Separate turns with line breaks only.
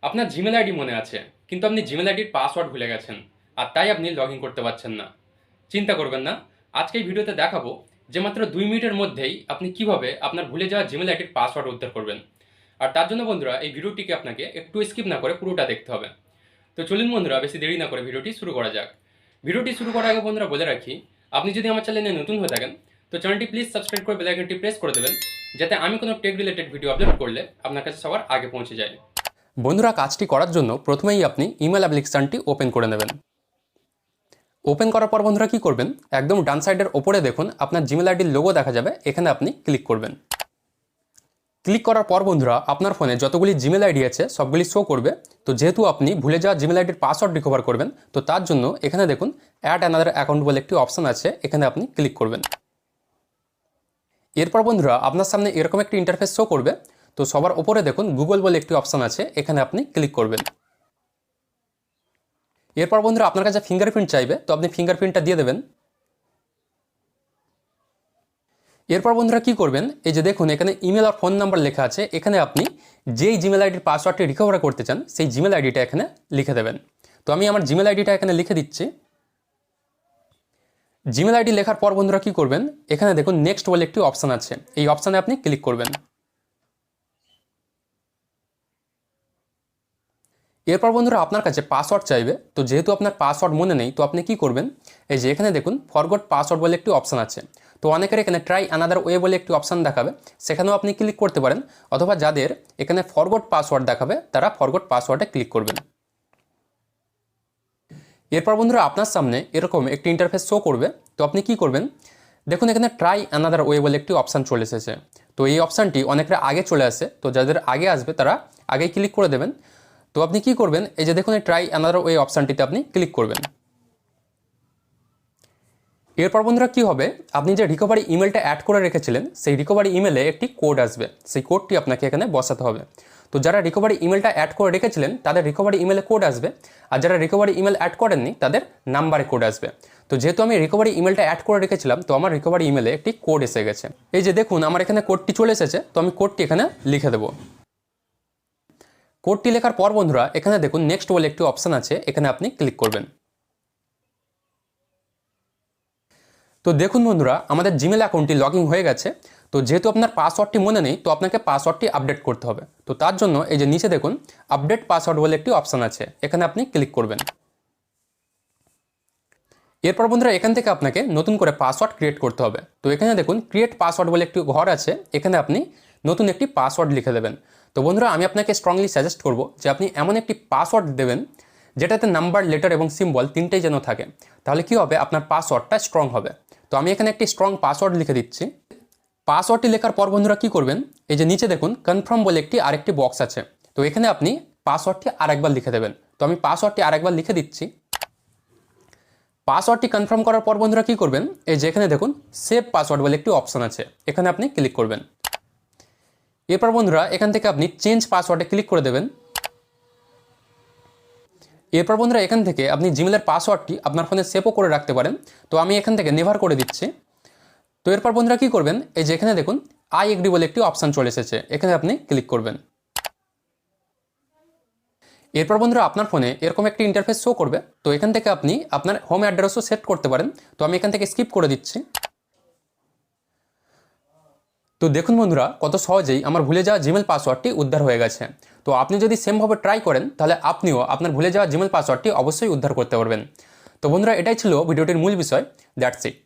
আপনার Gmail ID মনে আছে, কিন্তু আপনি জিমেল আইডির পাসওয়ার্ড ভুলে গেছেন, আর তাই আপনি লগ ইন করতে পারছেন না। চিন্তা করবেন না, আজকে এই ভিডিওতে দেখাবো যে মাত্র 2 মিনিটের মধ্যেই আপনি কিভাবে আপনার ভুলে যাওয়া জিমেল আইডির পাসওয়ার্ড উদ্ধার করবেন। আর তার জন্য বন্ধুরা এই ভিডিওটিকে আপনাকে একটু স্কিপ না করে পুরোটা দেখতে হবে। তো চলুন বন্ধুরা, বেশি দেরি না করে ভিডিওটি শুরু করা যাক। ভিডিওটি শুরু করার আগে বন্ধুরা বলে রাখি, আপনি যদি আমার চ্যানেলে নতুন হয়ে থাকেন তো চ্যানেলটি প্লিজ সাবস্ক্রাইব করে বেল আইকনটি প্রেস করে দেবেন, যাতে আমি কোনো টেক রিলেটেড ভিডিও আপলোড করলে আপনার কাছে সবার আগে পৌঁছে যায়। বন্ধুরা, কাজটি করার জন্য প্রথমেই আপনি ইমেল অ্যাপ্লিকেশনটি ওপেন করে নেবেন। ওপেন করার পর বন্ধুরা কি করবেন, একদম ডান সাইডের ওপরে দেখুন আপনার জিমেল আইডির লোগো দেখা যাবে, এখানে আপনি ক্লিক করবেন। ক্লিক করার পর বন্ধুরা আপনার ফোনে যতগুলি জিমেল আইডি আছে সবগুলি শো করবে। তো যেহেতু আপনি ভুলে যাওয়া জিমেল আইডির পাসওয়ার্ড রিকভার করবেন, তো তার জন্য এখানে দেখুন অ্যাড অ্যানাদার অ্যাকাউন্ট বলে একটি অপশন আছে, এখানে আপনি ক্লিক করবেন। এরপর বন্ধুরা আপনার সামনে এরকম একটি ইন্টারফেস শো করবে। তো সবার ওপরে দেখুন গুগল বলে একটি অপশন আছে, এখানে আপনি ক্লিক করবেন। এরপর বন্ধুরা আপনার কাছে ফিঙ্গারপ্রিন্ট চাইবে, তো আপনি ফিঙ্গারপ্রিন্টটা দিয়ে দেবেন। এরপর বন্ধুরা কি করবেন, এই যে দেখুন এখানে ইমেল আর ফোন নাম্বার লেখা আছে, এখানে আপনি যেই জিমেল আইডির পাসওয়ার্ডটি রিকভার করতে চান সেই জিমেল আইডিটা এখানে লিখে দেবেন। তো আমি আমার জিমেল আইডিটা এখানে লিখে দিচ্ছি। জিমেল আইডি লেখার পর বন্ধুরা কি করবেন, এখানে দেখুন নেক্সট বলে একটি অপশন আছে, এই অপশানে আপনি ক্লিক করবেন। এরপর বন্ধুরা আপনার কাছে পাসওয়ার্ড চাইবে, তো যেহেতু আপনার পাসওয়ার্ড মনে নেই তো আপনি কি করবেন, এই যে এখানে দেখুন ফরগট পাসওয়ার্ড বলে একটি অপশান আছে। তো অনেকের এখানে ট্রাই অ্যানাদার ওয়ে বলে একটি অপশান দেখাবে, সেখানেও আপনি ক্লিক করতে পারেন, অথবা যাদের এখানে ফরগট পাসওয়ার্ড দেখাবে তারা ফরগট পাসওয়ার্ডে ক্লিক করবেন। এরপর বন্ধুরা আপনার সামনে এরকম একটি ইন্টারফেস শো করবে। তো আপনি কি করবেন, দেখুন এখানে ট্রাই অ্যানাদার ওয়ে বলে একটি অপশান চলে এসেছে। তো এই অপশানটি অনেকের আগে চলে আসে, তো যাদের আগে আসবে তারা আগেই ক্লিক করে দেবেন। তো আপনি কি করবেন, এই যে দেখুন এই ট্রাই অ্যানাদার ওয়ে অপশানটিতে আপনি ক্লিক করবেন। এরপর বন্ধুরা কি হবে, আপনি যে রিকভারি ইমেলটা অ্যাড করে রেখেছিলেন সেই রিকভারি ইমেলে একটি কোড আসবে, সেই কোডটি আপনাকে এখানে বসাতে হবে। তো যারা রিকভারি ইমেলটা অ্যাড করে রেখেছিলেন তাদের রিকভারি ইমেলে কোড আসবে, আর যারা রিকভারি ইমেল অ্যাড করেননি তাদের নাম্বারে কোড আসবে। তো যেহেতু আমি রিকভারি ইমেলটা অ্যাড করে রেখেছিলাম, তো আমার রিকভারি ইমেলে একটি কোড এসে গেছে। এই যে দেখুন আমার এখানে কোডটি চলে এসেছে, তো আমি কোডটি এখানে লিখে দেবো। কোডটি লেখার পর বন্ধুরা এখানে দেখুন নেক্সট বলে একটি অপশান আছে, এখানে আপনি ক্লিক করবেন। তো দেখুন বন্ধুরা আমাদের জিমেল অ্যাকাউন্টটি লগ ইন হয়ে গেছে। তো যেহেতু আপনার পাসওয়ার্ডটি মনে নেই তো আপনাকে পাসওয়ার্ডটি আপডেট করতে হবে। তো তার জন্য এই যে নিচে দেখুন আপডেট পাসওয়ার্ড বলে একটি অপশান আছে, এখানে আপনি ক্লিক করবেন। এরপর বন্ধুরা এখান থেকে আপনাকে নতুন করে পাসওয়ার্ড ক্রিয়েট করতে হবে। তো এখানে দেখুন ক্রিয়েট পাসওয়ার্ড বলে একটি ঘর আছে, এখানে আপনি নতুন একটি পাসওয়ার্ড লিখে দেবেন। তো বন্ধুরা আমি আপনাকে স্ট্রংলি সাজেস্ট করব যে আপনি এমন একটি পাসওয়ার্ড দেবেন যেটাতে নাম্বার, লেটার এবং সিম্বল তিনটেই যেন থাকে, তাহলে কি হবে আপনার পাসওয়ার্ডটা স্ট্রং হবে। তো আমি এখানে একটি স্ট্রং পাসওয়ার্ড লিখে দিচ্ছি। পাসওয়ার্ডটি লেখার পর বন্ধুরা কি করবেন, এই যে নিচে দেখুন কনফার্ম বলে একটি আরেকটি বক্স আছে, তো এখানে আপনি পাসওয়ার্ডটি আরেকবার লিখে দেবেন। তো আমি পাসওয়ার্ডটি আরেকবার লিখে দিচ্ছি। পাসওয়ার্ডটি কনফার্ম করার পর বন্ধুরা কি করবেন, এই যে এখানে দেখুন সেভ পাসওয়ার্ড বলে একটি অপশন আছে, এখানে আপনি ক্লিক করবেন। এরপর বন্ধুরা এখান থেকে আপনি চেঞ্জ পাসওয়ার্ডে ক্লিক করে দেবেন। এরপর বন্ধুরা এখান থেকে আপনি জিমেলের পাসওয়ার্ডটি আপনার ফোনে সেভও করে রাখতে পারেন, তো আমি এখান থেকে নেভার করে দিচ্ছি। তো এরপর বন্ধুরা কি করবেন, এই যে এখানে দেখুন আই এগ্রি বলে একটি অপশান চলে এসেছে, এখানে আপনি ক্লিক করবেন। এরপর বন্ধুরা আপনার ফোনে এরকম একটি ইন্টারফেস শো করবে। তো এখান থেকে আপনি আপনার হোম অ্যাড্রেসও সেট করতে পারেন, তো আমি এখান থেকে স্কিপ করে দিচ্ছি। তো দেখুন বন্ধুরা কত সহজেই আমার ভুলে যাওয়া জিমেল পাসওয়ার্ডটি উদ্ধার হয়ে গেছে। তো আপনি যদি সেমভাবে ট্রাই করেন তাহলে আপনিও আপনার ভুলে যাওয়া জিমেল পাসওয়ার্ডটি অবশ্যই উদ্ধার করতে পারবেন। তো বন্ধুরা এটাই ছিল ভিডিওটির মূল বিষয়। That's it.